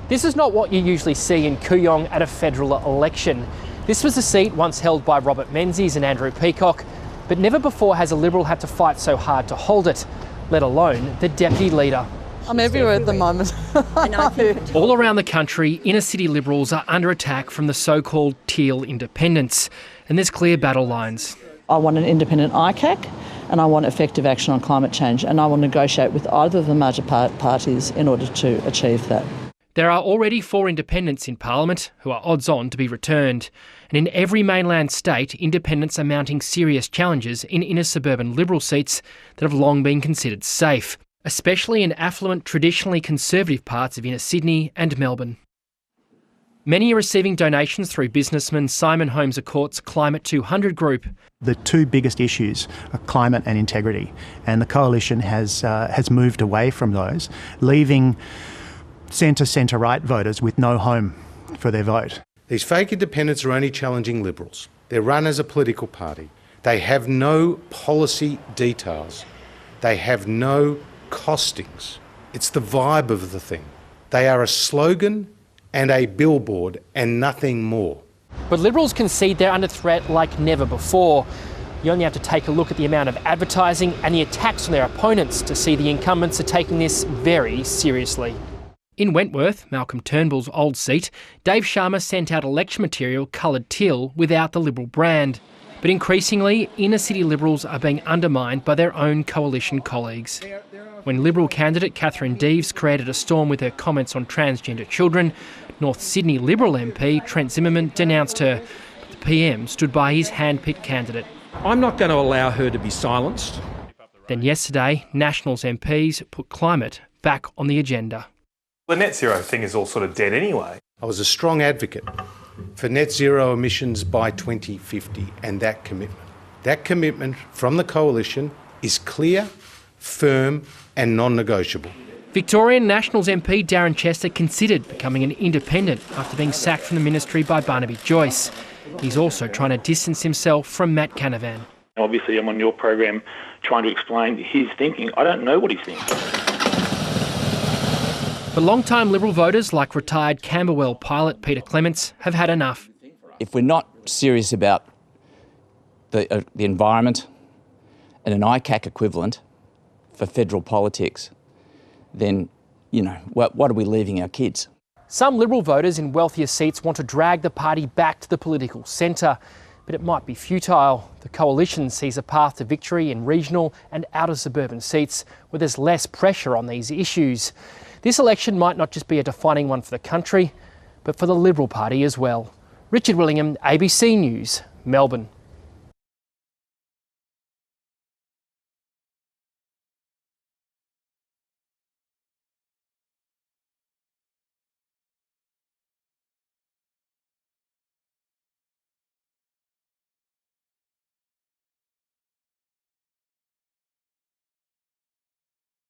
This is not what you usually see in Kooyong at a federal election. This was a seat once held by Robert Menzies and Andrew Peacock, but never before has a Liberal had to fight so hard to hold it, let alone the deputy leader. I'm everywhere at the moment. All around the country, inner city Liberals are under attack from the so-called teal independents, and there's clear battle lines. I want an independent ICAC and I want effective action on climate change, and I will negotiate with either of the major parties in order to achieve that. There are already 4 independents in Parliament who are odds on to be returned. And in every mainland state, independents are mounting serious challenges in inner suburban Liberal seats that have long been considered safe, especially in affluent, traditionally conservative parts of inner Sydney and Melbourne. Many are receiving donations through businessman Simon Holmes' Court's Climate 200 group. The 2 biggest issues are climate and integrity, and the coalition has moved away from those, leaving centre-right voters with no home for their vote. These fake independents are only challenging Liberals. They're run as a political party. They have no policy details. They have no costings. It's the vibe of the thing. They are a slogan and a billboard and nothing more. But Liberals concede they're under threat like never before. You only have to take a look at the amount of advertising and the attacks on their opponents to see the incumbents are taking this very seriously. In Wentworth, Malcolm Turnbull's old seat, Dave Sharma sent out election material coloured teal without the Liberal brand. But increasingly, inner city Liberals are being undermined by their own coalition colleagues. When Liberal candidate Catherine Deeves created a storm with her comments on transgender children, North Sydney Liberal MP Trent Zimmerman denounced her. But the PM stood by his hand-picked candidate. I'm not going to allow her to be silenced. Then yesterday, Nationals MPs put climate back on the agenda. The net zero thing is all sort of dead anyway. I was a strong advocate for net zero emissions by 2050 and that commitment from the coalition is clear, firm and non-negotiable. Victorian Nationals MP Darren Chester considered becoming an independent after being sacked from the ministry by Barnaby Joyce. He's also trying to distance himself from Matt Canavan. Obviously I'm on your program trying to explain his thinking. I don't know what he's thinking. But long-time Liberal voters like retired Camberwell pilot Peter Clements have had enough. If we're not serious about the environment and an ICAC equivalent for federal politics, then, you know, what are we leaving our kids? Some Liberal voters in wealthier seats want to drag the party back to the political centre, but it might be futile. The coalition sees a path to victory in regional and outer suburban seats where there's less pressure on these issues. This election might not just be a defining one for the country, but for the Liberal Party as well. Richard Willingham, ABC News, Melbourne.